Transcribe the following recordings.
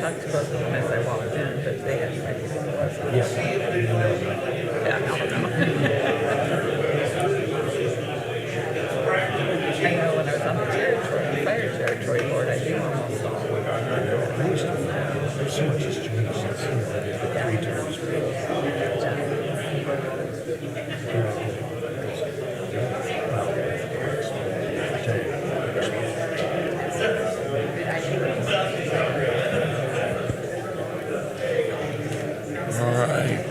talked to both of them as I walked in, but they had no idea who it was. Yeah, no. I know when I was on the fire territory board, I do almost all. There's so much has changed since, you know, the 3 terms. All right.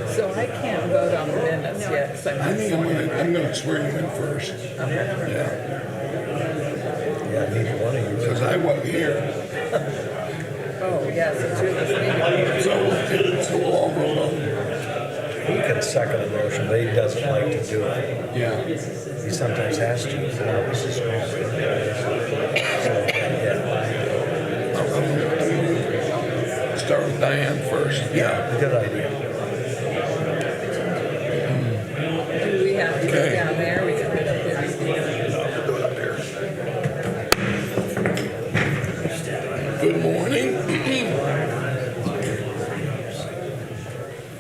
So I can't vote on the minutes yet, so I think I'm gonna swear you in first. Yeah, Yeah, neither one of you. because I wasn't here. oh, yeah, so two of us need So we'll all vote on it. He can second a motion, but he doesn't like to do it. Yeah. He sometimes has to. So, Start with Diane first. yeah, good idea. Do we have to go Okay. down there? We can put up there. I'll do it up here. Good morning.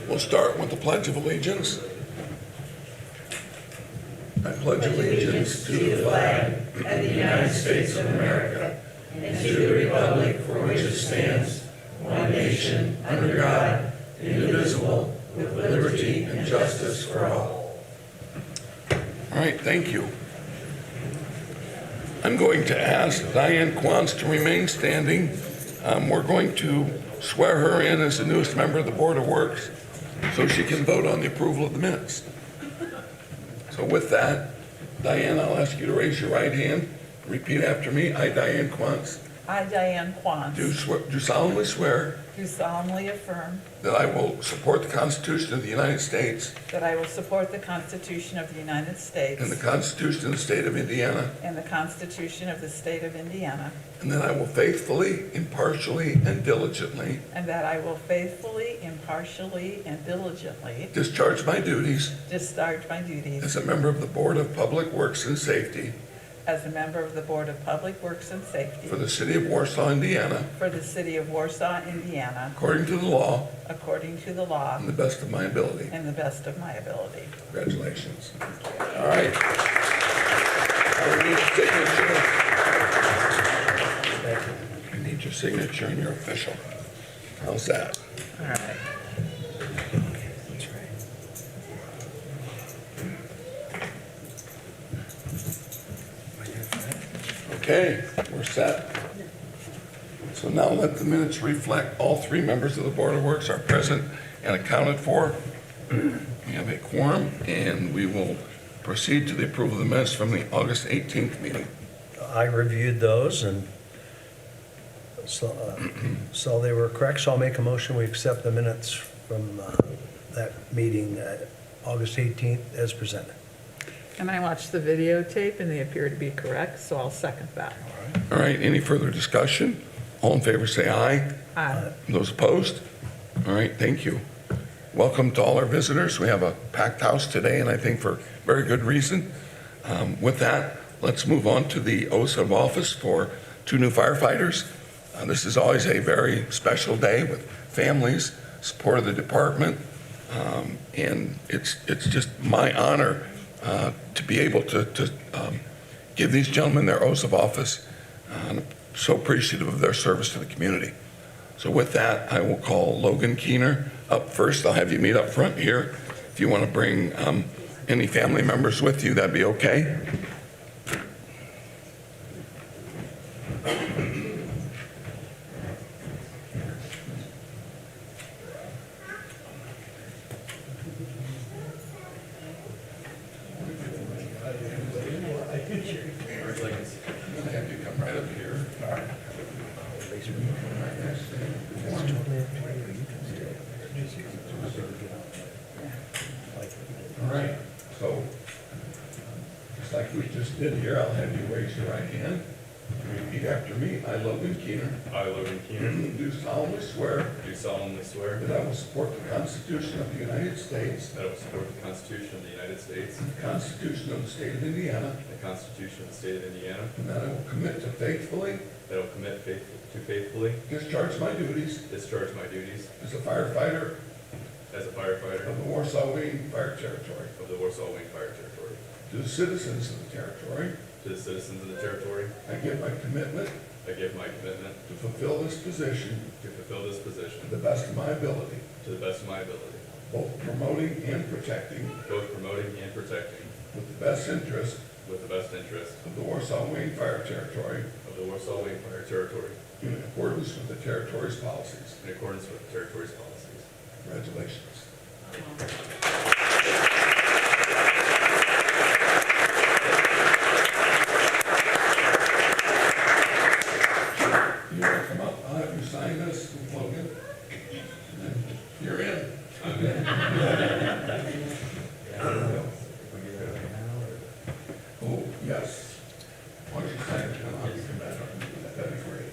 We'll start with the Pledge of Allegiance. I pledge allegiance to the flag of the United States of America and to the republic for which it stands, one nation, under God, indivisible, with liberty and justice for all. All right, thank you. I'm going to ask Diane Quantz to remain standing. We're going to swear her in as the newest member of the Board of Works so she can vote on the approval of the minutes. So with that, Diane, I'll ask you to raise your right hand. Repeat after me. I, Diane Quantz, I, Diane Quantz, do solemnly swear do solemnly affirm that I will support the Constitution of the United States that I will support the Constitution of the United States and the Constitution of the State of Indiana, and the Constitution of the State of Indiana, and that I will faithfully, impartially, and diligently and that I will faithfully, impartially, and diligently discharge my duties discharge my duties as a member of the Board of Public Works and Safety as a member of the Board of Public Works and Safety for the City of Warsaw, Indiana, for the City of Warsaw, Indiana, according to the law according to the law and the best of my ability. and the best of my ability. Congratulations. All right. I need your signature. I need your signature and your official. How's that? All right. Okay, we're set. So now let the minutes reflect all 3 members of the Board of Works are present and accounted for. We have a quorum, and we will proceed to the approval of the minutes from the August 18th meeting. I reviewed those and so they were correct. So I'll make a motion, we accept the minutes from that meeting, August 18th, as presented. And I watched the videotape and they appear to be correct, so I'll second that. All right, any further discussion? All in favor, say aye. Aye. Those opposed? All right, thank you. Welcome to all our visitors. We have a packed house today, and I think for very good reason. With that, let's move on to the oaths of office for 2 new firefighters. This is always a very special day with families, support of the department, and it's just my honor to be able to give these gentlemen their oaths of office. I'm so appreciative of their service to the community. So with that, I will call Logan Keener up first. I'll have you meet up front here. If you want to bring any family members with you, that'd be okay. Have you come right up here. All right, so just like we just did here, I'll have you raise your right hand. Repeat after me. I, Logan Keener, I, Logan Keener, do solemnly swear do solemnly swear that I will support the Constitution of the United States, that I will support the Constitution of the United States, the Constitution of the State of Indiana, the Constitution of the State of Indiana, and that I will commit to faithfully that I will commit to faithfully discharge my duties discharge my duties as a firefighter as a firefighter of the Warsaw Wayne Fire Territory. of the Warsaw Wayne Fire Territory. To the citizens of the territory, To the citizens of the territory, I give my commitment I give my commitment to fulfill this position to fulfill this position to the best of my ability, to the best of my ability, both promoting and protecting both promoting and protecting with the best interest with the best interest of the Warsaw Wayne Fire Territory of the Warsaw Wayne Fire Territory in accordance with the territory's policies. in accordance with the territory's policies. Congratulations. You want to come up? I'll have you sign this, Logan. And then you're in. Oh, yes. Why don't you sign it, and I'll have you come back up and do that. That'd be great.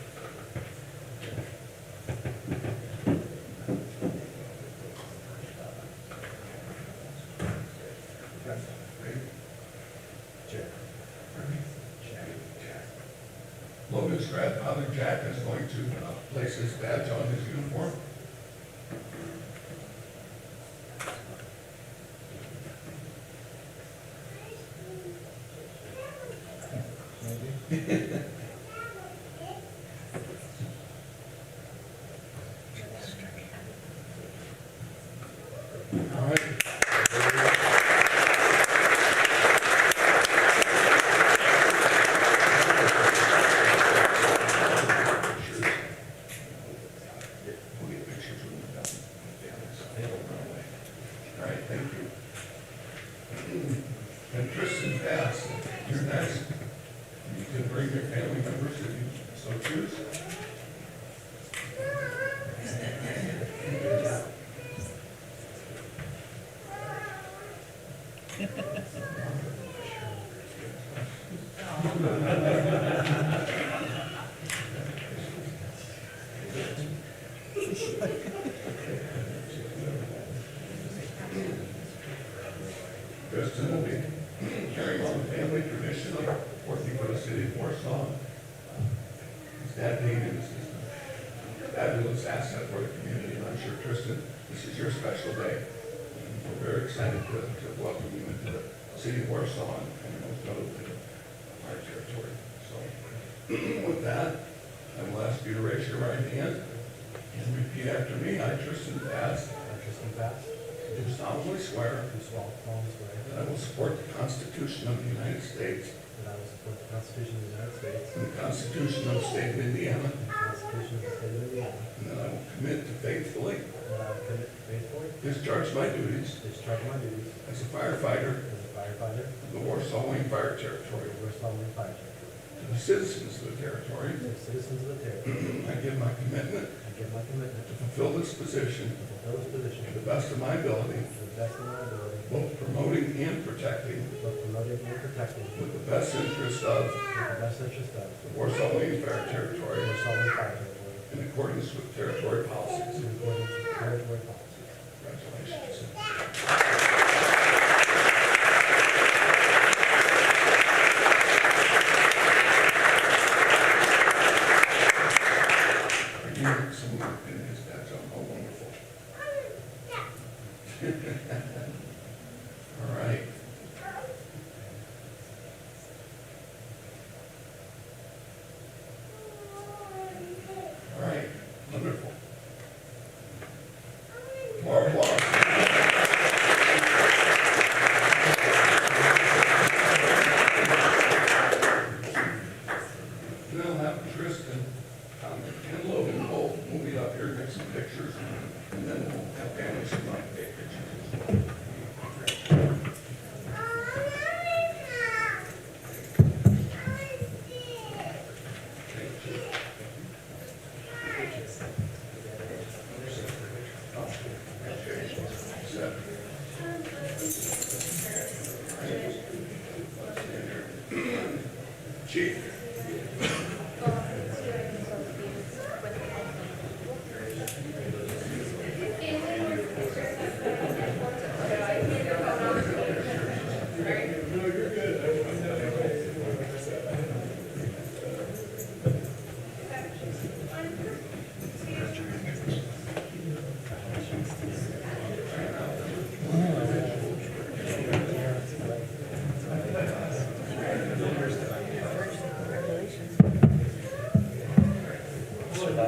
Ready? Logan's grandfather, Jack, is going to place his badge on his uniform. All right. We'll get pictures when we're done. All right, thank you. And Tristan Bass, you're next. You can bring your family members if you so choose. Tristan will be carrying on the family tradition of working for the city of Warsaw. His dad David is a fabulous asset for the community, and I'm sure, Tristan, this is your special day. And we're very excited to welcome you into the city of Warsaw and most notably our territory. So with that, I will ask you to raise your right hand and repeat after me. I, Tristan Bass, I, Tristan Bass, do solemnly swear do solemnly swear that I will support the Constitution of the United States that I will support the Constitution of the United States and the Constitution of the State of Indiana, and the Constitution of the State of Indiana, and that I will commit to faithfully and that I will commit to faithfully discharge my duties discharge my duties as a firefighter as a firefighter of the Warsaw Wayne Fire for Territory. the Warsaw Wayne Fire Territory. To the citizens of the territory, To the citizens of the territory, I give my commitment I give my commitment to fulfill this position to fulfill this position to the best of my ability, to the best of my ability, both promoting and protecting both promoting and protecting with the best interest of with the best interest of the Warsaw Wayne Fire the Territory Warsaw Wayne Fire Territory in accordance with territory policies. in accordance with territory policies. Congratulations. Someone in his badge on. Oh, wonderful. All right. All right, wonderful. More applause. Then I'll have Tristan and Logan both, we'll meet up here, take some pictures, and then we'll have families come up and take pictures. Chief.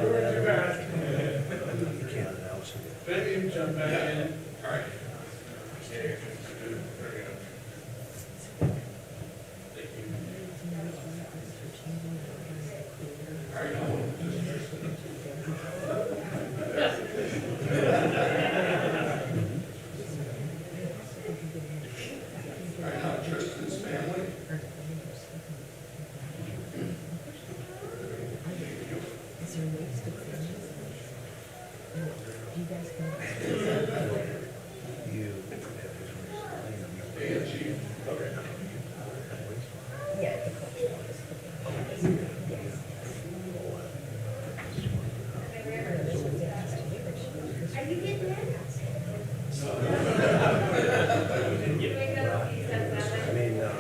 by that. You can't announce it. Tristan's family. You. I mean, yeah.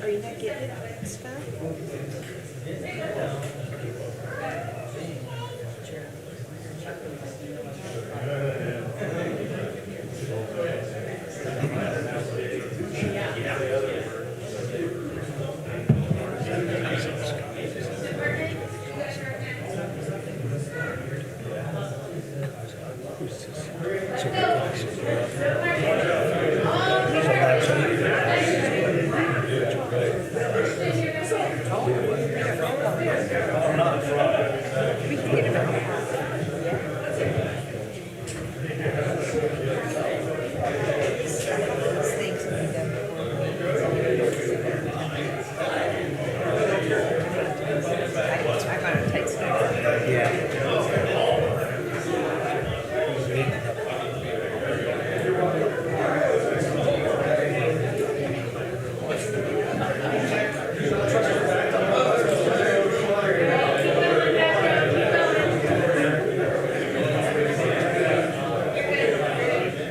Are you not getting it, Scott? I'm gonna take some.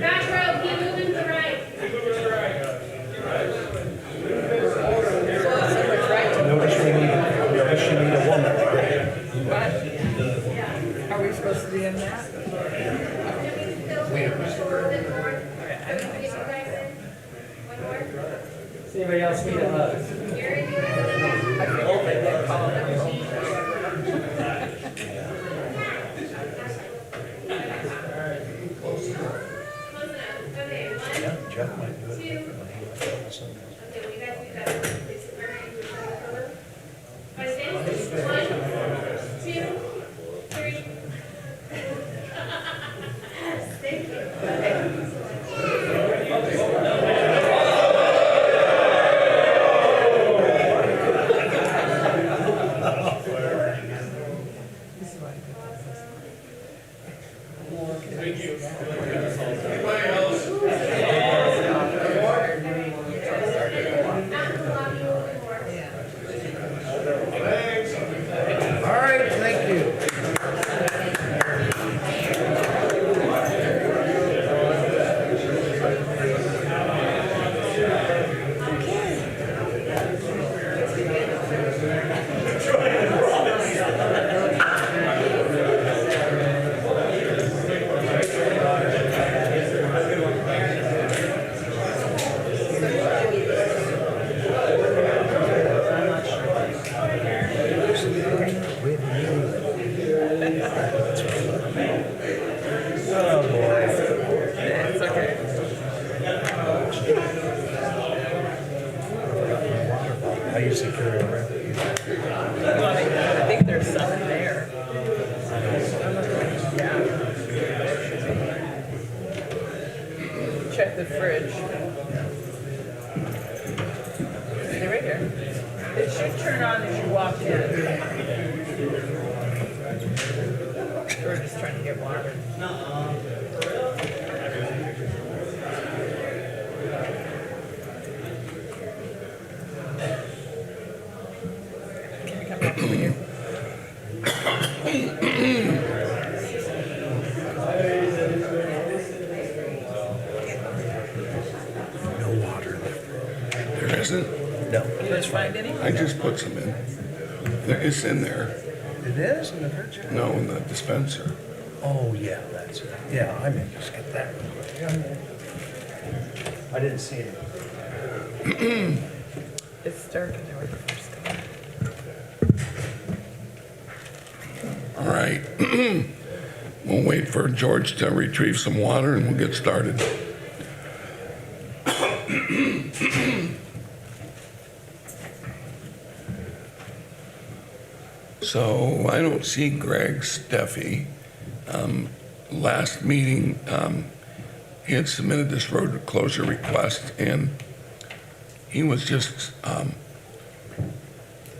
Back row, keep moving to the right. Notice you need a woman. Are we supposed to be in that? Does anybody else need a hug? I feel like they're calling it. Okay, one, Yeah, Jeff might do two. it. Okay, well, you guys do that. It's the first cover. By six, 1, 2, 3. Thank you. All right, thank you. Oh, boy. It's okay. I usually carry around. Well, I think there's some in there. Yeah. Check the fridge. They're right here. It should turn on as you walk in. any? I just put some in. It's in there. It is in the refrigerator? No, in the dispenser. Oh, yeah, that's it. Yeah, I may just get that real quick. I didn't see it. It's dark in there with the first one. All right. We'll wait for George to retrieve some water and we'll get started. So I don't see Greg Steffi. Last meeting, he had submitted this road closure request and he was just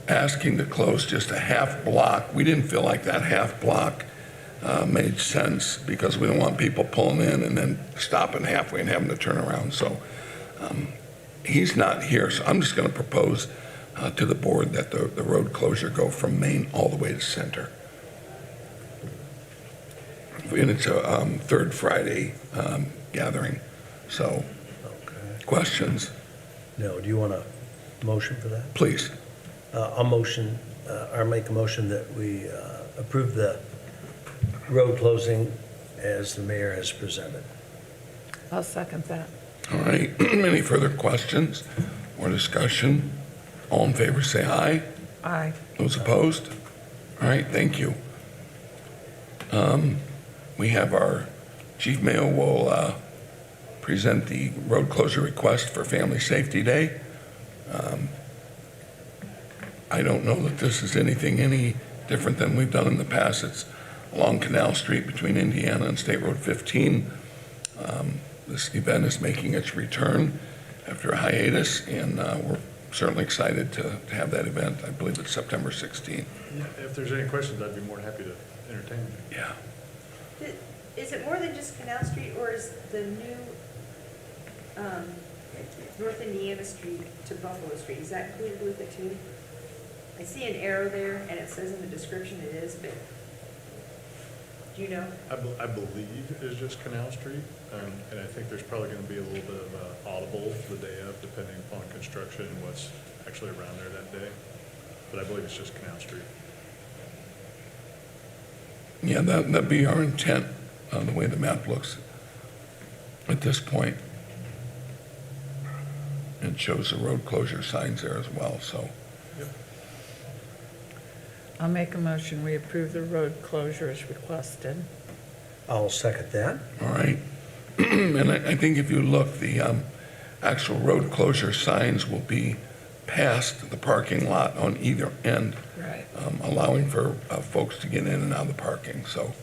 asking to close just a half block. We didn't feel like that half block made sense because we don't want people pulling in and then stopping halfway and having to turn around. So he's not here, so I'm just going to propose to the board that the road closure go from Main all the way to Center. And it's a third Friday gathering. So Okay. questions, No, do you want a motion for that? please. I'll make a motion that we approve the road closing as the mayor has presented. I'll second that. All right, any further questions or discussion? All in favor, say aye. Aye. Those opposed? All right, thank you. We have our chief mayor will present the road closure request for Family Safety Day. I don't know that this is anything any different than we've done in the past. It's along Canal Street between Indiana and State Road 15. This event is making its return after a hiatus, and we're certainly excited to have that event. I believe it's September 16th. Yeah, if there's any questions, I'd be more than happy to entertain them. Yeah. Is it more than just Canal Street, or is the new North Indiana Street to Buffalo Street, is that included with it too? I see an arrow there, and it says in the description it is, but do you know? I believe it's just Canal Street, and I think there's probably gonna be a little bit of audible the day of, depending upon construction and what's actually around there that day. But I believe it's just Canal Street. Yeah, that'd be our intent, the way the map looks at this point. It shows the road closure signs there as well, so. I'll make a motion, we approve the road closure as requested. I'll second that. All right. And I think if you look, the actual road closure signs will be past the parking lot on either end, Right. allowing for folks to get in and out of the parking. So,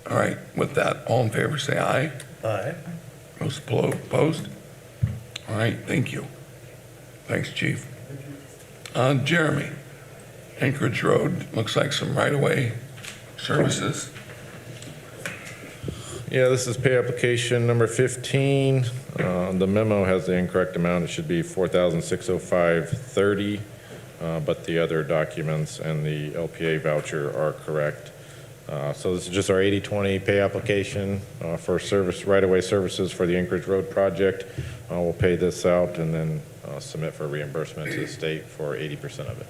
all right, with that, all in favor, say aye. Aye. Those opposed? All right, thank you. Thanks, Chief. Jeremy, Anchorage Road, looks like some right-of-way services. Yeah, this is pay application number 15. The memo has the incorrect amount. It should be $4,605.30, but the other documents and the LPA voucher are correct. So this is just our 80/20 pay application for service right-of-way services for the Anchorage Road project. We'll pay this out and then submit for reimbursement to the state for 80% of it.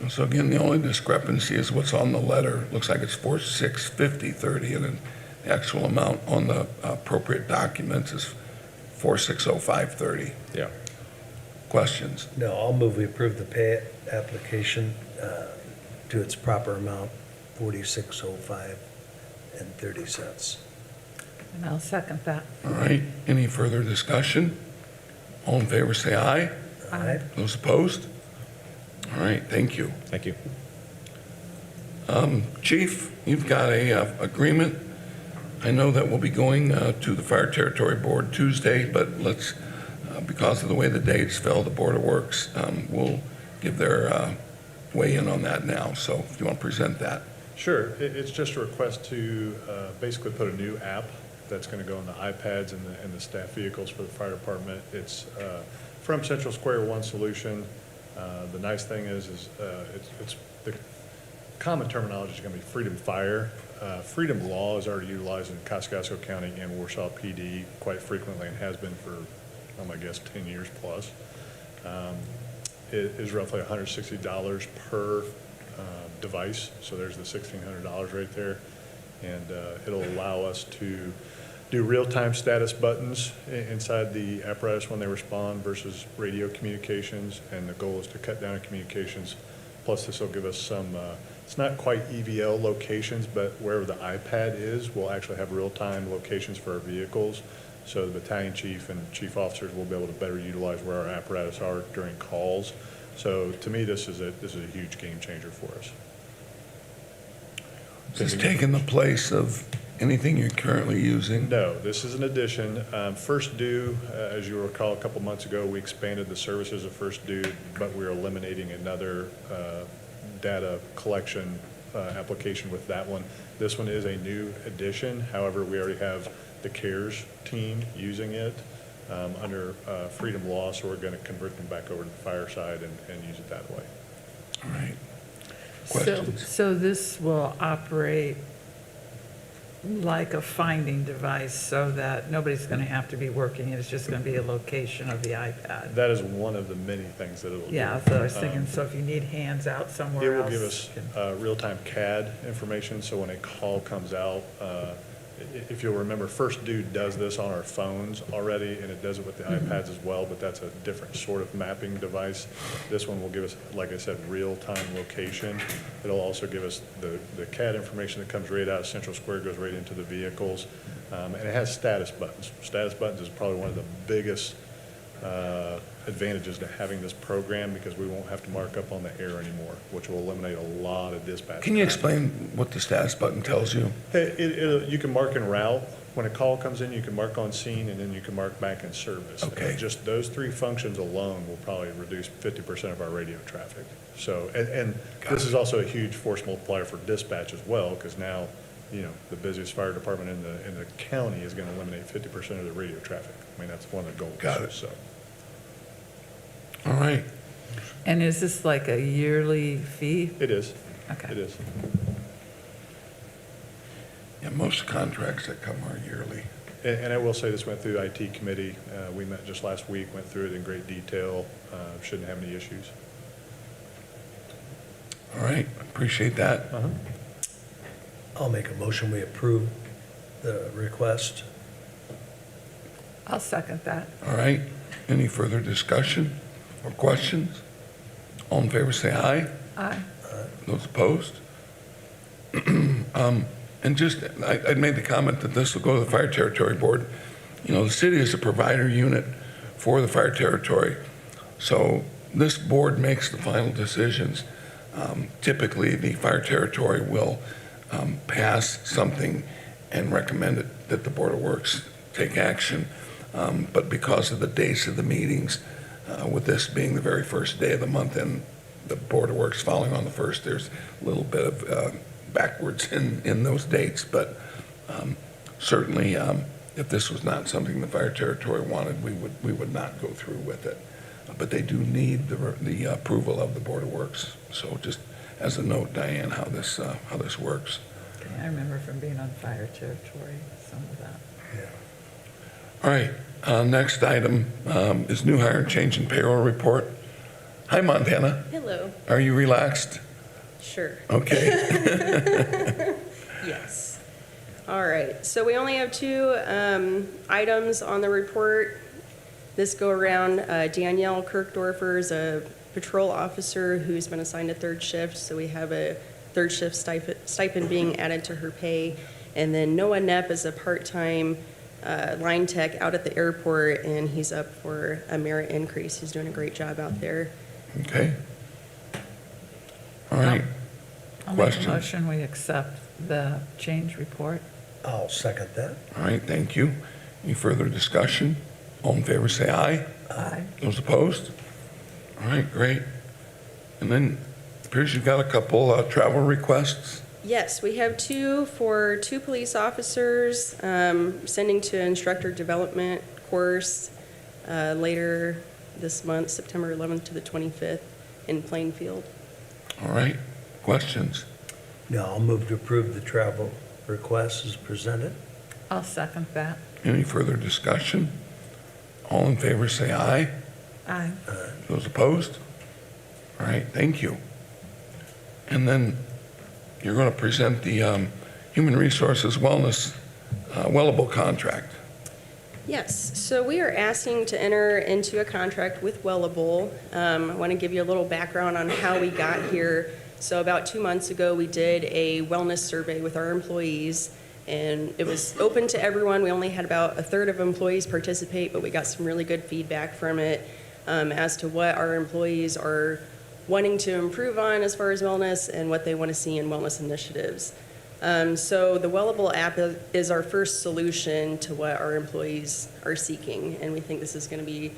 So again, the only discrepancy is what's on the letter. Looks like it's 4,650.30, and then the actual amount on the appropriate documents is 4,605.30. Yeah. Questions? No, I'll move we approve the pay application to its proper amount, $46.05.30. And I'll second that. All right, any further discussion? All in favor, say aye. Aye. Those opposed? All right, thank you. Thank you. Chief, you've got a agreement. I know that we'll be going to the Fire Territory Board Tuesday, but let's, because of the way the dates fell, the Board of Works will give their weigh in on that now. So if you want to present that. Sure, it's just a request to basically put a new app that's gonna go on the iPads and the staff vehicles for the fire department. It's from Central Square One Solution. The nice thing is it's the common terminology is gonna be Freedom Fire. Freedom Law is already utilized in Kosciuszko County and Warsaw PD quite frequently and has been for, I guess, 10 years plus. is roughly $160 per device. So there's the $1,600 right there. And it'll allow us to do real-time status buttons inside the apparatus when they respond versus radio communications. And the goal is to cut down on communications. Plus, this will give us some, it's not quite EVL locations, but wherever the iPad is, we'll actually have real-time locations for our vehicles. So the battalion chief and chief officers will be able to better utilize where our apparatus are during calls. So to me, this is a huge game changer for us. Is this taking the place of anything you're currently using? No, this is an addition. First Due, as you recall, a couple months ago, we expanded the services of First Due, but we're eliminating another data collection application with that one. This one is a new addition. However, we already have the CARES team using it under Freedom Law, so we're going to convert them back over to the fire side and use it that way. All right. So, Questions? so this will operate like a finding device so that nobody's going to have to be working it. It's just going to be a location of the iPad. That is one of the many things that it will do. Yeah, so I was thinking, so if you need hands out It somewhere else. will give us real-time CAD information, so when a call comes out, if you'll remember, First Due does this on our phones already, and it does it with the iPads as well, but that's a different sort of mapping device. This one will give us, like I said, real-time location. It'll also give us the CAD information that comes right out of Central Square, goes right into the vehicles, and it has status buttons. Status buttons is probably one of the biggest advantages to having this program, because we won't have to mark up on the air anymore, which will eliminate a lot of dispatch. Can you time. explain what the status button tells you? You can mark en route. When a call comes in, you can mark on scene, and then you can mark back in service. Okay. And just those three functions alone will probably reduce 50% of our radio traffic. So, and this is also a huge force multiplier for dispatch as well, because now, you know, the busiest fire department in the county is going to eliminate 50% of the radio traffic. I mean, that's one of the goals. Got it. So. All right. And is this like a yearly fee? It is. Okay. It is. Yeah, most contracts that come are yearly. And I will say this went through IT committee. We met just last week, went through it in great detail. Shouldn't have any issues. All right, appreciate that. I'll make a motion, we approve the request. I'll second that. All right, any further discussion or questions? All in favor, say aye. Aye. Those opposed? And just, I made the comment that this will go to the Fire Territory Board. You know, the city is a provider unit for the fire territory, so this board makes the final decisions. Typically, the fire territory will pass something and recommend it, that the Board of Works take action. But because of the dates of the meetings, with this being the very first day of the month and the Board of Works following on the first, there's a little bit of backwards in those dates. But certainly, if this was not something the fire territory wanted, we would not go through with it. But they do need the approval of the Board of Works. So just as a note, Diane, how this works. Okay, I remember from being on fire territory, some of that. All right, next item is new hire and change in payroll report. Hi, Montana. Hello. Are you relaxed? Sure. Okay. Yes. All right. So we only have two items on the report. This go around, Danielle Kirkdorfer is a patrol officer who's been assigned a third shift. So we have a third shift stipend being added to her pay. And then Noah Knapp is a part-time line tech out at the airport, and he's up for a merit increase. He's doing a great job out there. Okay. All right. I'll make a Questions? motion, we accept the change report. I'll second that. All right, thank you. Any further discussion? All in favor, say aye. Aye. Those opposed? All right, great. And then it appears you've got a couple travel requests. Yes, we have two for two police officers, sending to instructor development course later this month, September 11th to the 25th in Plainfield. All right, questions? Now, I'll move to approve the travel request as presented. I'll second that. Any further discussion? All in favor, say aye. Aye. Those opposed? All right, thank you. And then you're going to present the Human Resources Wellness Wellable contract. Yes, so we are asking to enter into a contract with Wellable. I want to give you a little background on how we got here. So about 2 months ago, we did a wellness survey with our employees, and it was open to everyone. We only had about a third of employees participate, but we got some really good feedback from it as to what our employees are wanting to improve on as far as wellness and what they want to see in wellness initiatives. So the Wellable app is our first solution to what our employees are seeking, and we think this is going to be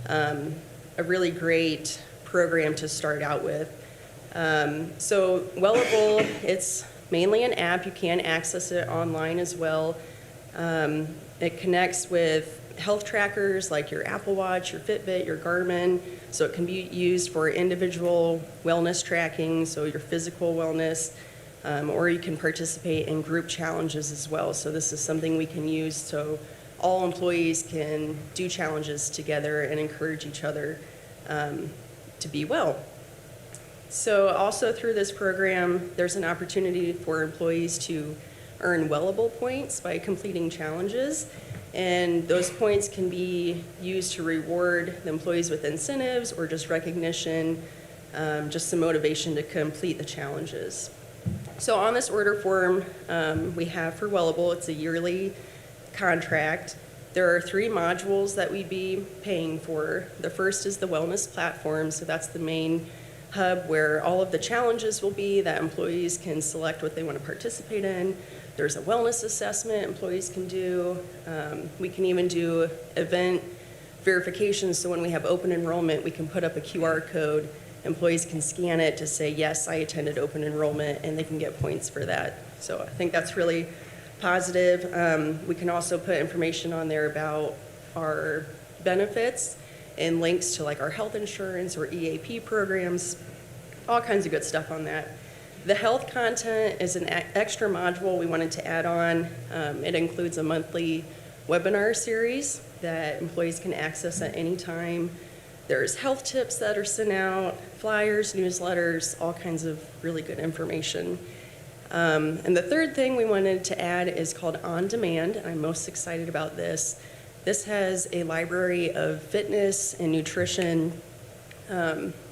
a really great program to start out with. So Wellable, it's mainly an app. You can access it online as well. It connects with health trackers like your Apple Watch, your Fitbit, your Garmin, so it can be used for individual wellness tracking, so your physical wellness. Or you can participate in group challenges as well. So this is something we can use so all employees can do challenges together and encourage each other to be well. So also through this program, there's an opportunity for employees to earn Wellable points by completing challenges. And those points can be used to reward the employees with incentives or just recognition, just some motivation to complete the challenges. So on this order form we have for Wellable, it's a yearly contract. There are 3 modules that we'd be paying for. The first is the wellness platform, so that's the main hub where all of the challenges will be that employees can select what they want to participate in. There's a wellness assessment employees can do. We can even do event verifications, so when we have open enrollment, we can put up a QR code. Employees can scan it to say, yes, I attended open enrollment, and they can get points for that. So I think that's really positive. We can also put information on there about our benefits and links to like our health insurance or EAP programs, all kinds of good stuff on that. The health content is an extra module we wanted to add on. It includes a monthly webinar series that employees can access at any time. There's health tips that are sent out, flyers, newsletters, all kinds of really good information. And the third thing we wanted to add is called On Demand, and I'm most excited about this. This has a library of fitness and nutrition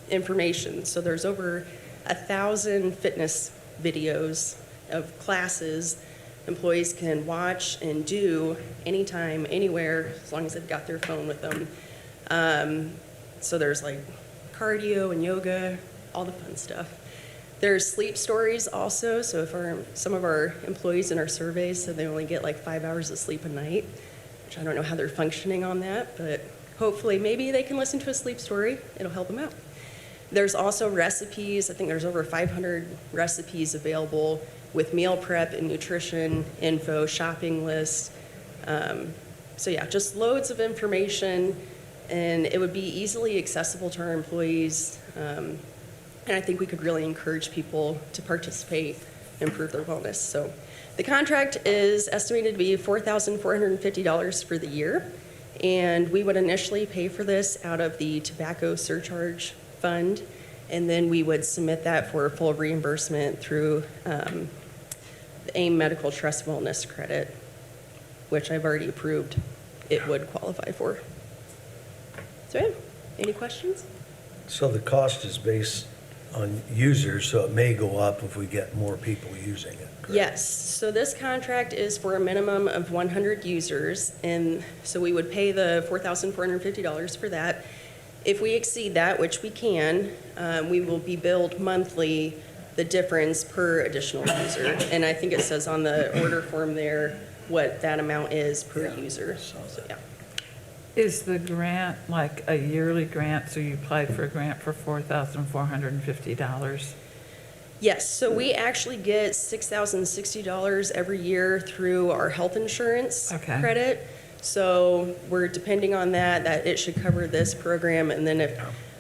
information. So there's over 1,000 fitness videos of classes employees can watch and do anytime, anywhere, as long as they've got their phone with them. So there's like cardio and yoga, all the fun stuff. There's sleep stories also. So if some of our employees in our surveys said they only get like 5 hours of sleep a night, which I don't know how they're functioning on that, but hopefully maybe they can listen to a sleep story. It'll help them out. There's also recipes. I think there's over 500 recipes available with meal prep and nutrition info, shopping lists. So yeah, just loads of information, and it would be easily accessible to our employees. And I think we could really encourage people to participate, improve their wellness. So the contract is estimated to be $4,450 for the year, and we would initially pay for this out of the tobacco surcharge fund, and then we would submit that for full reimbursement through the AIM Medical Trust Wellness Credit, which I've already approved it would qualify for. So yeah, any questions? So the cost is based on users, so it may go up if we get more people using it, correct? Yes, so this contract is for a minimum of 100 users, and so we would pay the $4,450 for that. If we exceed that, which we can, we will be billed monthly the difference per additional user. And I think it says on the order form there what that amount is per user. So, yeah. Is the grant like a yearly grant, so you applied for a grant for $4,450? Yes, so we actually get $6,060 every year through our health insurance credit. So we're depending on that it should cover this program. And then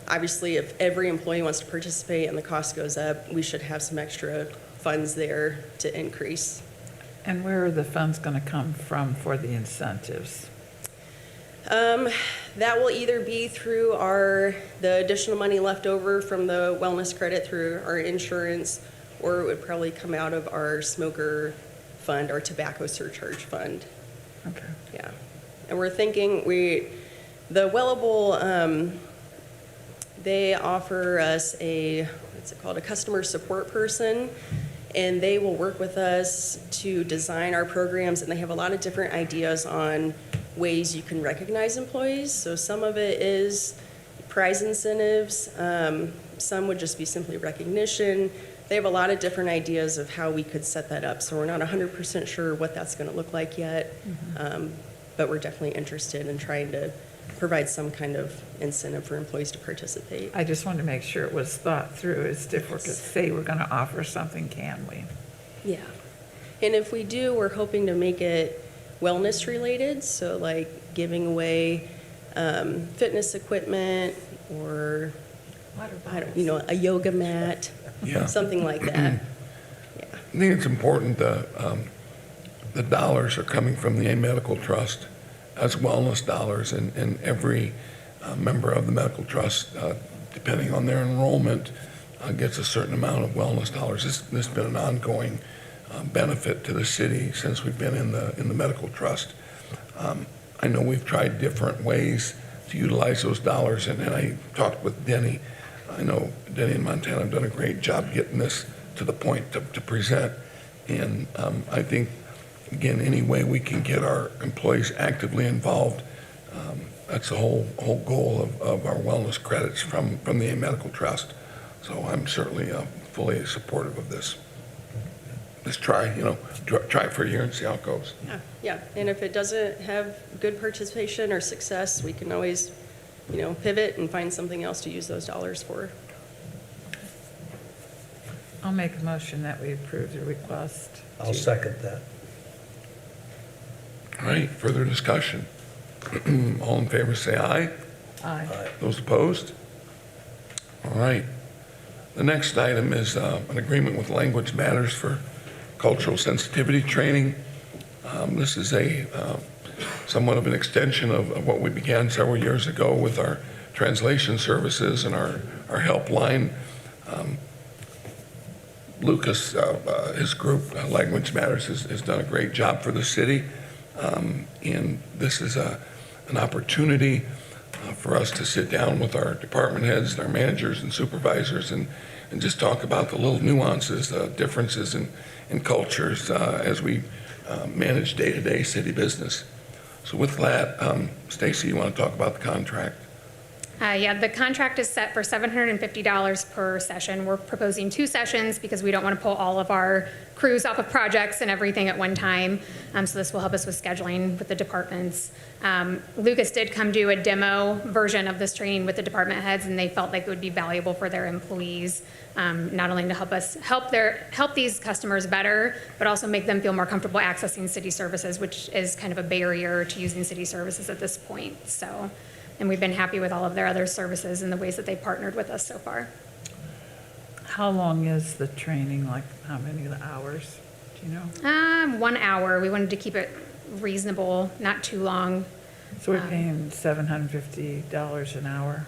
obviously if every employee wants to participate and the cost goes up, we should have some extra funds there to increase. And where are the funds going to come from for the incentives? That will either be through the additional money left over from the wellness credit through our insurance, or it would probably come out of our smoker fund, our tobacco surcharge fund. Okay. Yeah. And we're thinking, the Wellable, they offer us what's it called, a customer support person, and they will work with us to design our programs, and they have a lot of different ideas on ways you can recognize employees. So some of it is prize incentives, some would just be simply recognition. They have a lot of different ideas of how we could set that up, so we're not 100% sure what that's going to look like yet, but we're definitely interested in trying to provide some kind of incentive for employees to participate. I just wanted to make sure it was thought through, as if we're going to say we're going to offer something, can we? Yeah. And if we do, we're hoping to make it wellness related, so like giving away fitness equipment or, a yoga mat, Yeah. something like that. Yeah. I think it's important that the dollars are coming from the A Medical Trust as wellness dollars, and every member of the medical trust, depending on their enrollment, gets a certain amount of wellness dollars. This has been an ongoing benefit to the city since we've been in the medical trust. I know we've tried different ways to utilize those dollars, and I talked with Denny. I know Denny and Montana have done a great job getting this to the point to present, and I think, again, any way we can get our employees actively involved, that's the whole goal of our wellness credits from the A Medical Trust. So I'm certainly fully supportive of this. Let's try it for a year and see how it goes. Yeah, and if it doesn't have good participation or success, we can always, pivot and find something else to use those dollars for. I'll make a motion that we approve the request. I'll second that. All right, further discussion. All in favor, say aye. Aye. Aye. Those opposed? All right. The next item is an agreement with Language Matters for cultural sensitivity training. This is somewhat of an extension of what we began several years ago with our translation services and our helpline. Lucas, his group, Language Matters, has done a great job for the city. And this is an opportunity for us to sit down with our department heads and our managers and supervisors and just talk about the little nuances, differences in cultures as we manage day-to-day city business. So with that, Stacy, you want to talk about the contract? The contract is set for $750 per session. We're proposing 2 sessions because we don't want to pull all of our crews off of projects and everything at one time. So this will help us with scheduling with the departments. Lucas did come do a demo version of this training with the department heads, and they felt like it would be valuable for their employees, not only to help us help these customers better, but also make them feel more comfortable accessing city services, which is kind of a barrier to using city services at this point. And we've been happy with all of their other services and the ways that they've partnered with us so far. How long is the training? Like, how many hours? Do you know? 1 hour. We wanted to keep it reasonable, not too long. So we're paying $750 an hour?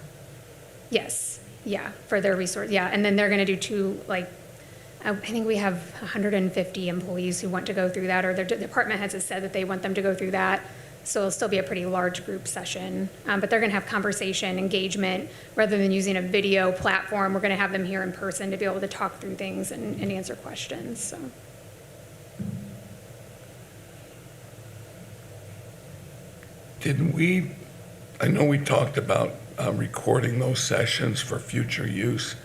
Yes, yeah, for their resource, yeah. And then they're going to do 2, I think we have 150 employees who want to go through that, or their department heads have said that they want them to go through that. So it'll still be a pretty large group session, but they're going to have conversation, engagement, rather than using a video platform. We're going to have them here in person to be able to talk through things and answer questions. So. I know we talked about recording those sessions for future use.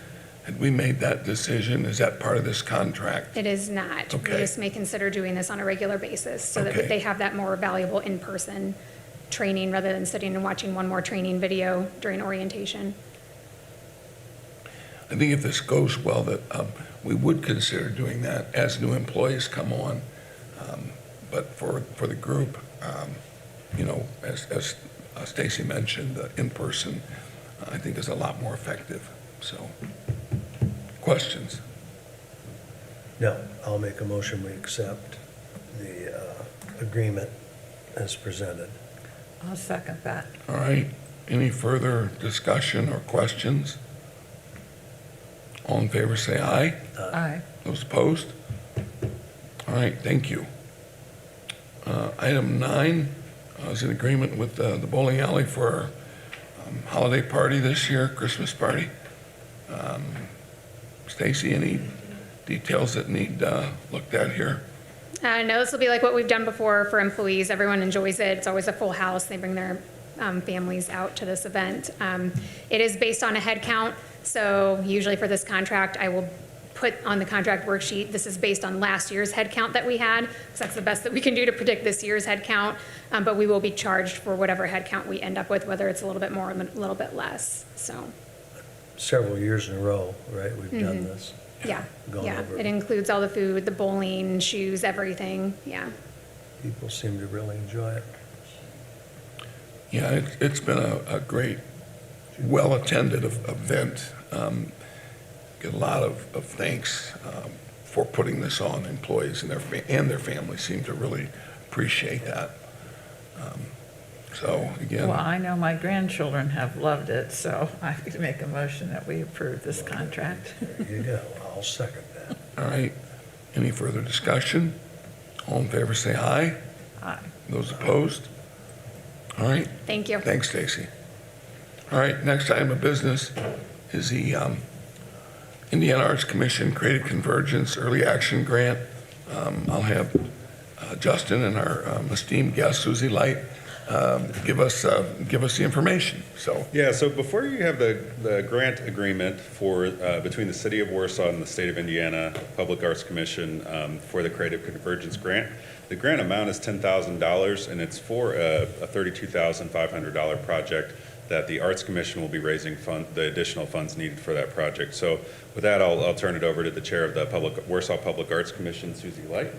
Had we made that decision? Is that part of this contract? It is not. Okay. We just may consider doing this on a regular basis so that Okay. they have that more valuable in-person training rather than sitting and watching one more training video during orientation. I think if this goes well, that we would consider doing that as new employees come on. But for the group, as Stacy mentioned, in-person, I think is a lot more effective. So, questions? No, I'll make a motion, we accept the agreement as presented. I'll second that. All right, any further discussion or questions? All in favor, say aye. Aye. Those opposed? All right, thank you. Item 9 is in agreement with the bowling alley for our holiday party this year, Christmas party. Stacy, any details that need looked at here? No, this will be like what we've done before for employees. Everyone enjoys it. It's always a full house. They bring their families out to this event. It is based on a head count, so usually for this contract, I will put on the contract worksheet, this is based on last year's head count that we had, because that's the best that we can do to predict this year's head count, but we will be charged for whatever head count we end up with, whether it's a little bit more or a little bit less, so, Several years in a row, right, we've done this. yeah, Gone yeah. over. It includes all the food, the bowling, shoes, everything, yeah. People seem to really enjoy it. Yeah, it's been a great, well-attended event. Get a lot of thanks for putting this on. Employees and their families seem to really appreciate that. So again, Well, I know my grandchildren have loved it, so I could make a motion that we approve this contract. There you go, I'll second that. all right. Any further discussion? All in favor, say aye. Aye. Those opposed? All right. Thank you. Thanks, Stacy. All right, next item of business is the Indiana Arts Commission Creative Convergence Early Action Grant. I'll have Justin and our esteemed guest, Susie Light, give us the information. So, Yeah, so before you have the grant agreement for, between the City of Warsaw and the State of Indiana Public Arts Commission for the Creative Convergence Grant, the grant amount is $10,000, and it's for a $32,500 project that the Arts Commission will be raising the additional funds needed for that project. So with that, I'll turn it over to the Chair of the Warsaw Public Arts Commission, Susie Light.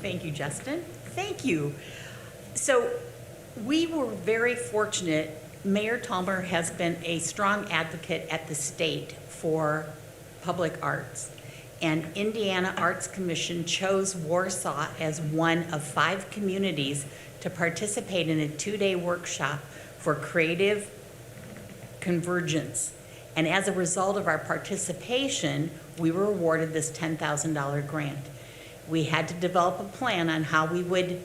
Thank you, Justin. Thank you. So we were very fortunate. Mayor Tallmer has been a strong advocate at the state for public arts. And Indiana Arts Commission chose Warsaw as one of 5 communities to participate in a 2-day workshop for creative convergence. And as a result of our participation, we were awarded this $10,000 grant. We had to develop a plan on how we would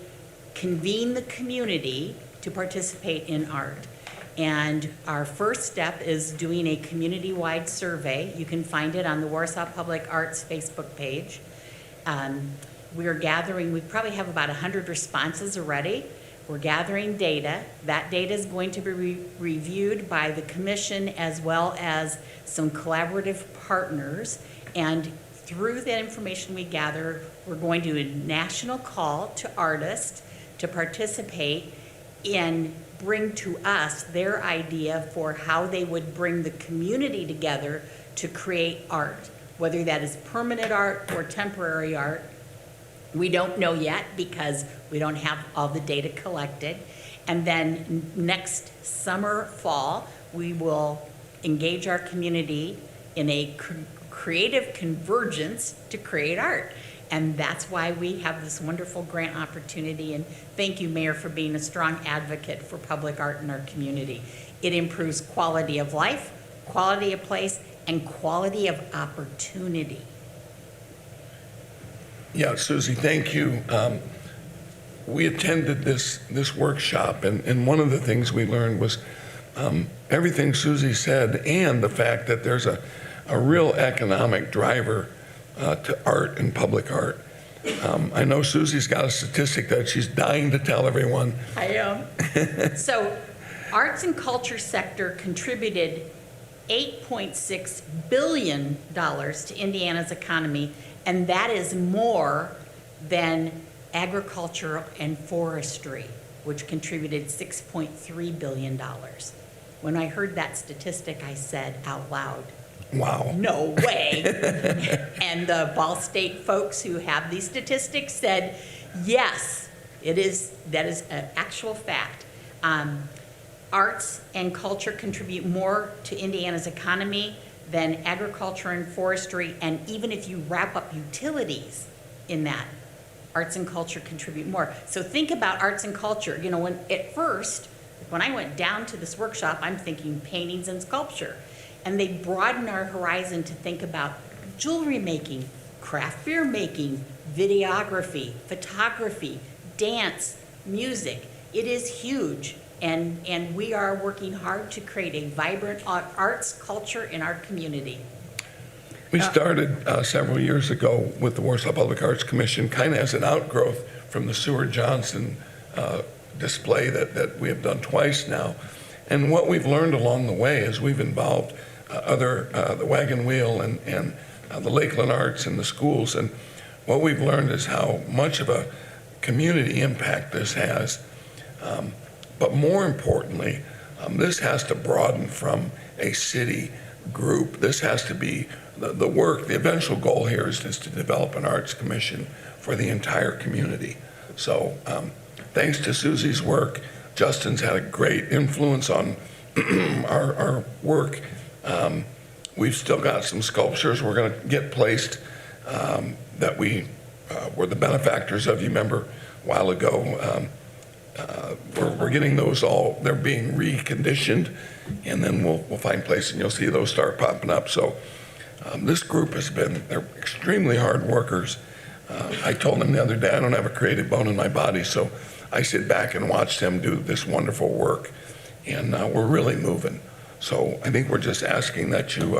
convene the community to participate in art. And our first step is doing a community-wide survey. You can find it on the Warsaw Public Arts Facebook page. We probably have about 100 responses already. We're gathering data. That data is going to be reviewed by the commission as well as some collaborative partners. And through that information we gather, we're going to do a national call to artists to participate and bring to us their idea for how they would bring the community together to create art, whether that is permanent art or temporary art. We don't know yet because we don't have all the data collected. And then next summer, fall, we will engage our community in a creative convergence to create art. And that's why we have this wonderful grant opportunity. And thank you, Mayor, for being a strong advocate for public art in our community. It improves quality of life, quality of place, and quality of opportunity. yeah, Susie, thank you. We attended this workshop, and one of the things we learned was everything Susie said, and the fact that there's a real economic driver to art and public art. I know Susie's got a statistic that she's dying to tell everyone. I am. So, arts and culture sector contributed $8.6 billion to Indiana's economy, and that is more than agriculture and forestry, which contributed $6.3 billion. When I heard that statistic, I said out loud, Wow. no way. And the Ball State folks who have these statistics said, yes, that is an actual fact. Arts and culture contribute more to Indiana's economy than agriculture and forestry, and even if you wrap up utilities in that, arts and culture contribute more. So think about arts and culture. You know, when I went down to this workshop, I'm thinking paintings and sculpture. And they broaden our horizon to think about jewelry making, craft beer making, videography, photography, dance, music. It is huge. And we are working hard to create a vibrant arts culture in our community. We started several years ago with the Warsaw Public Arts Commission, kind of as an outgrowth from the Seward Johnson display that we have done twice now. And what we've learned along the way is we've involved the Wagon Wheel and the Lakeland Arts and the schools. And what we've learned is how much of a community impact this has. But more importantly, this has to broaden from a city group. This has to be the work. The eventual goal here is to develop an arts commission for the entire community. So thanks to Susie's work, Justin's had a great influence on our work. We've still got some sculptures we're going to get placed that we were the benefactors of. You remember a while ago. We're getting those all, they're being reconditioned, and then we'll find place, and you'll see those start popping up. So this group they're extremely hard workers. I told them the other day, I don't have a creative bone in my body, so I sit back and watch them do this wonderful work, and we're really moving. So I think we're just asking that you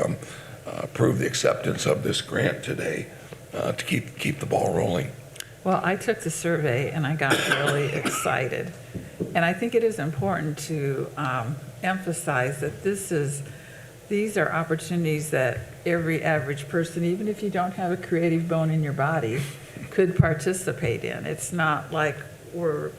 approve the acceptance of this grant today to keep the ball rolling. Well, I took the survey and I got really excited. And I think it is important to emphasize that these are opportunities that every average person, even if you don't have a creative bone in your body, could participate in. It's not like we're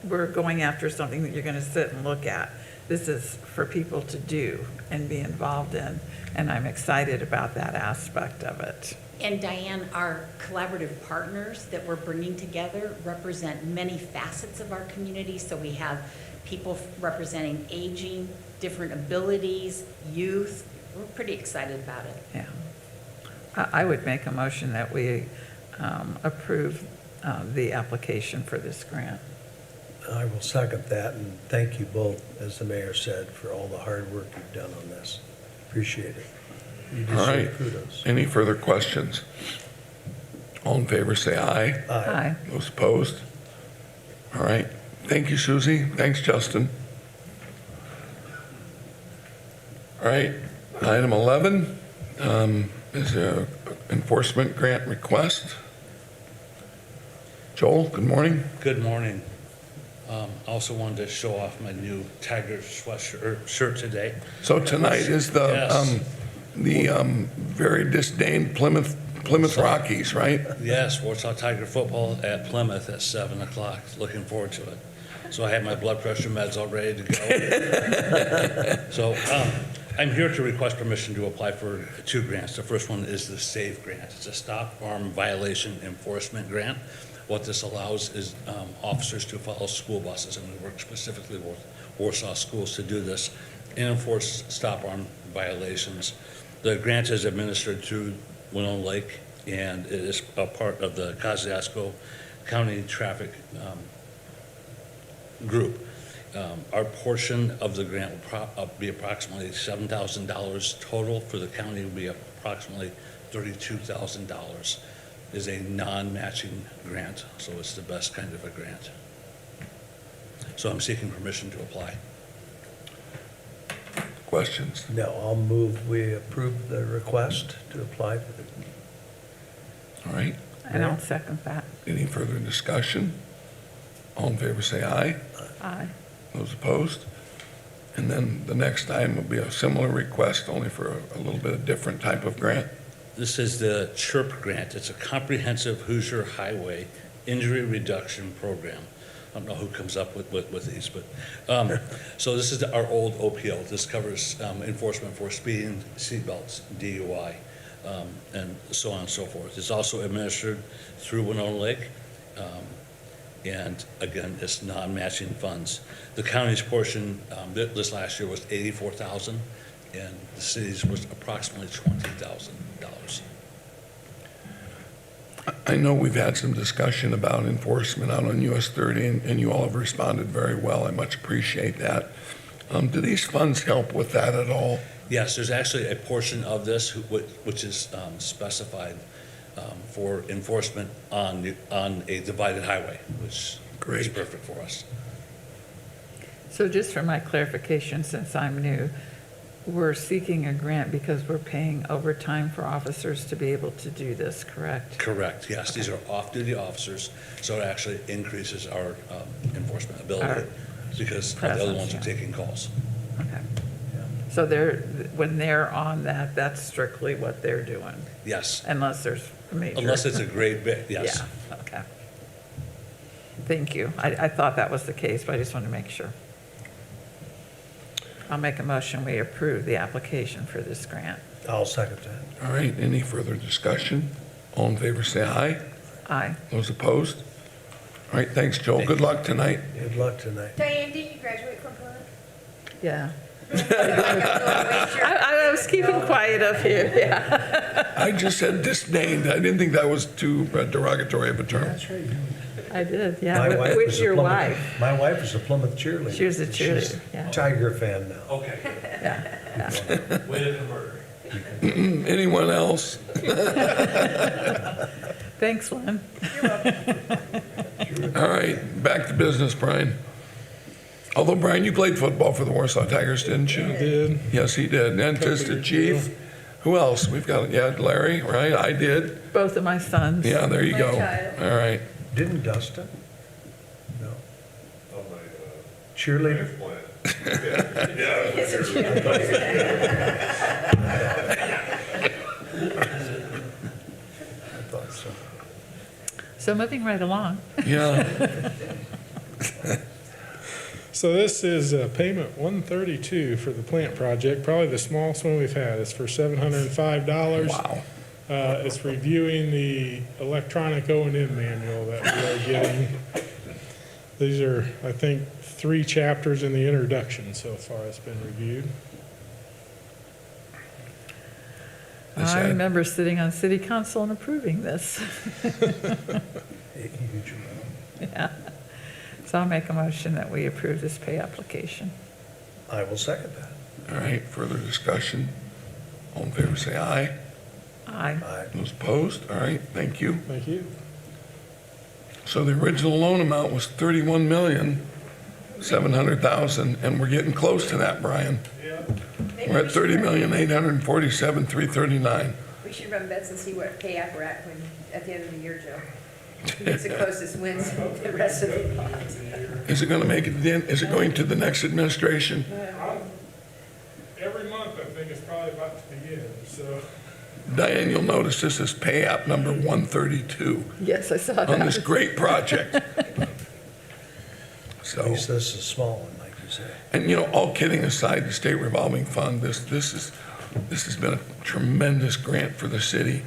going after something that you're going to sit and look at. This is for people to do and be involved in, and I'm excited about that aspect of it. And Diane, our collaborative partners that we're bringing together represent many facets of our community. So we have people representing aging, different abilities, youth. We're pretty excited about it. Yeah. I would make a motion that we approve the application for this grant. I will second that, and thank you both, as the mayor said, for all the hard work you've done on this. Appreciate it. You All right. deserve kudos. Any further questions? All in favor, say aye. Aye. Those opposed? All right. Thank you, Susie. Thanks, Justin. All right. Item 11 is a enforcement grant request. Joel, good morning. Good morning. Also wanted to show off my new Tiger sweatshirt shirt today. So tonight is the Yes. very disdained Plymouth Rockies, right? Yes, Warsaw Tiger football at Plymouth at 7 o'clock. Looking forward to it. So I have my blood pressure meds all ready to go. So I'm here to request permission to apply for 2 grants. The first one is the SAVE grant. It's a stop arm violation enforcement grant. What this allows is officers to follow school buses, and we work specifically with Warsaw schools to do this and enforce stop arm violations. The grant is administered through Winona Lake, and it is a part of the Kosciuszko County Traffic Group. Our portion of the grant will be approximately $7,000 total. For the county, it will be approximately $32,000. Is a non-matching grant, so it's the best kind of a grant. So I'm seeking permission to apply. Questions? No, I'll move we approve the request to apply for the. All right. And I'll second that. Any further discussion? All in favor, say aye. Aye. Those opposed? And then the next item will be a similar request, only for a little bit of different type of grant. This is the CHIRP grant. It's a comprehensive Hoosier Highway Injury Reduction Program. I don't know who comes up with these, but, so this is our old OPO. This covers enforcement for speeding, seatbelts, DUI, and so on and so forth. It's also administered through Winona Lake, and again, it's non-matching funds. The county's portion this last year was $84,000, and the city's was approximately $20,000. I know we've had some discussion about enforcement out on US 30, and you all have responded very well. I much appreciate that. Do these funds help with that at all? Yes, there's actually a portion of this which is specified for enforcement on a divided highway, which is Great. perfect for us. So just for my clarification, since I'm new, we're seeking a grant because we're paying overtime for officers to be able to do this, correct? Correct, yes. These are off-duty officers, so it actually increases our enforcement Our ability because the other ones are presence, yeah. taking calls. Okay. So when they're on that, that's strictly what they're doing, Yes, unless there's a major. unless it's a great bit, yes. Yeah, okay. Thank you. I thought that was the case, but I just wanted to make sure. I'll make a motion, we approve the application for this grant. I'll second that. All right, any further discussion? All in favor, say aye. Aye. Those opposed? All right, thanks, Joel. Good luck tonight. Good luck tonight. Diane, did you graduate from Plymouth? Yeah. Sure. I was keeping quiet up here, yeah. I just said disdained. I didn't think that was too derogatory of a term. I did, My yeah. wife Which was a your Plymouth- wife? My wife was a Plymouth cheerleader. She was a She's cheerleader, yeah. Tiger fan now. Okay. Yeah. Way to convert her. Anyone else? Thanks, Lynn. All right, back to business, Brian. Although, Brian, you played football for the Warsaw Tigers, didn't you? Did. Yes, he did. Assistant chief. Who else? We've got, yeah, Larry, right? I did. Both of my sons. Yeah, there you My go. child. All right. Didn't Dustin? No. Cheerleader? I thought so. So moving right along. Yeah. So this is payment 132 for the plant project, probably the smallest one we've had. It's for $705. Wow. It's reviewing the electronic O&M manual that we are getting. These are, I think, 3 chapters in the introduction so far it's been reviewed. Is I that- remember sitting on city council and approving this. A huge amount. Yeah. So I'll make a motion that we approve this pay application. I will second that. All right, further discussion? All in favor, say aye. Aye. Aye. Those opposed? All right, thank you. Thank you. So the original loan amount was $31,700,000, and we're getting close to that, Brian. We're at $30,847,339. We should run bets and see what pay app we're at at the end of the year, Joe. Who gets the closest wins the rest of the pot. Is it going to make it then? Is it going to the next administration? Every month, I think it's probably about to begin, so. Diane, you'll notice this is pay app number 132 Yes, I saw on this that. great project. At So, least this is a small one, like you say. and you know, all kidding aside, the state revolving fund, this has been a tremendous grant for the city.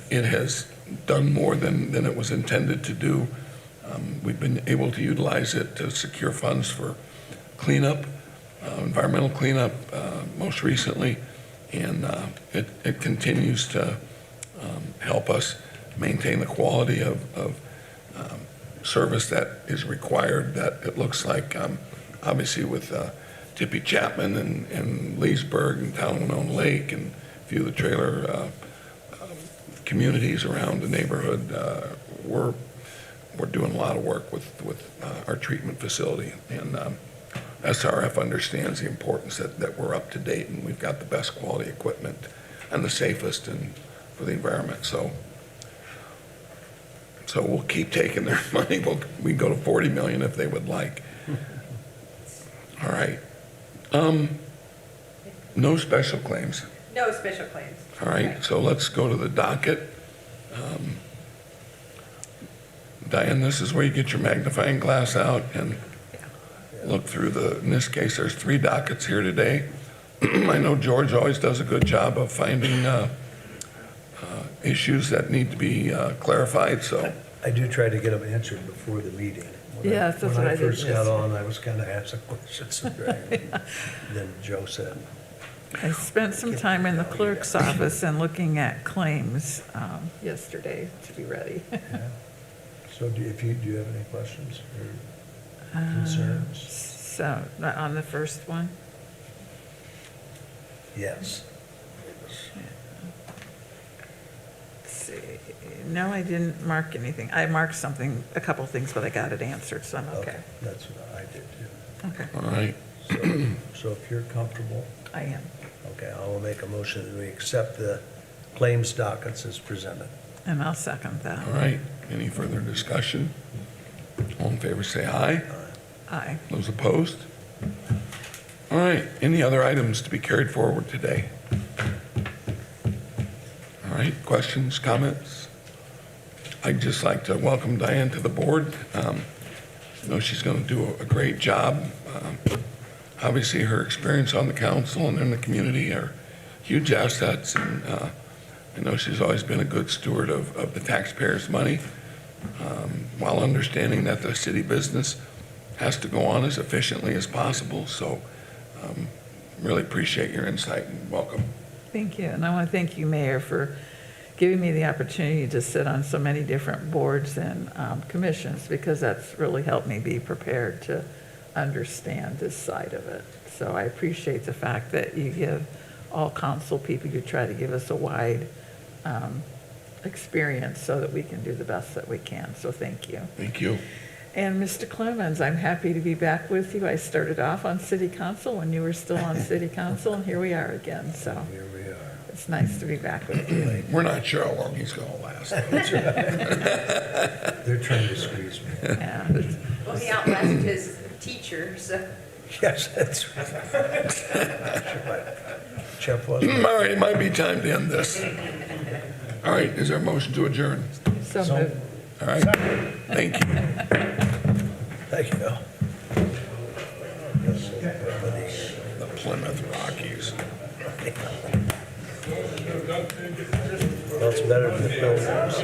It has done more than it was intended to do. We've been able to utilize it to secure funds for cleanup, environmental cleanup, most recently, and it continues to help us maintain the quality of service that is required, that it looks like, obviously with Tippy Chapman and Leesburg and Town of Winona Lake and a few of the trailer communities around the neighborhood, we're doing a lot of work with our treatment facility. And SRF understands the importance that we're up to date and we've got the best quality equipment and the safest and for the environment. So we'll keep taking their money. We can go to 40 million if they would like. All right. No special claims. No special claims. All right, so let's go to the docket. Diane, this is where you get your magnifying glass out and look through in this case, there's 3 dockets here today. I know George always does a good job of finding issues that need to be clarified, so. I do try to get them answered before the meeting. Yes, that's what I did When I first got this. on, I was kind of asking questions. Then Joe said, I spent some time in the clerk's office and looking at claims yesterday to be ready. So do you have any questions or concerns? So, on the first one? Yes. Let's see. No, I didn't mark anything. I marked something, a couple things, but I got it answered, so I'm okay. That's what I did too. Okay, All right, So if you're comfortable, I am. okay, I will make a motion that we accept the claims dockets as presented. And I'll second that. all right. Any further discussion? All in favor, say aye. Aye. Those opposed? All right, any other items to be carried forward today? All right, questions, comments? I'd just like to welcome Diane to the board. I know she's going to do a great job. Obviously, her experience on the council and in the community are huge assets, and I know she's always been a good steward of the taxpayers' money, while understanding that the city business has to go on as efficiently as possible. So really appreciate your insight and welcome. Thank you. And I want to thank you, Mayor, for giving me the opportunity to sit on so many different boards and commissions, because that's really helped me be prepared to understand this side of it. So I appreciate the fact that you give all council people, you try to give us a wide experience so that we can do the best that we can. So thank you. Thank you. And Mr. Clemens, I'm happy to be back with you. I started off on city council when you were still on city council, and here we are again. So Here we are. it's nice to be back with you. We're not sure how long he's going to last. They're trying to squeeze me. Yeah, Well, he outlasted his teacher, so. Yes, that's right. Jeff wasn't. All right, it might be time to end this. All right, is there a motion to adjourn? so So- moved. All right, thank you. Thank you. The Plymouth Rockies. Well, it's better than the Pilgrims.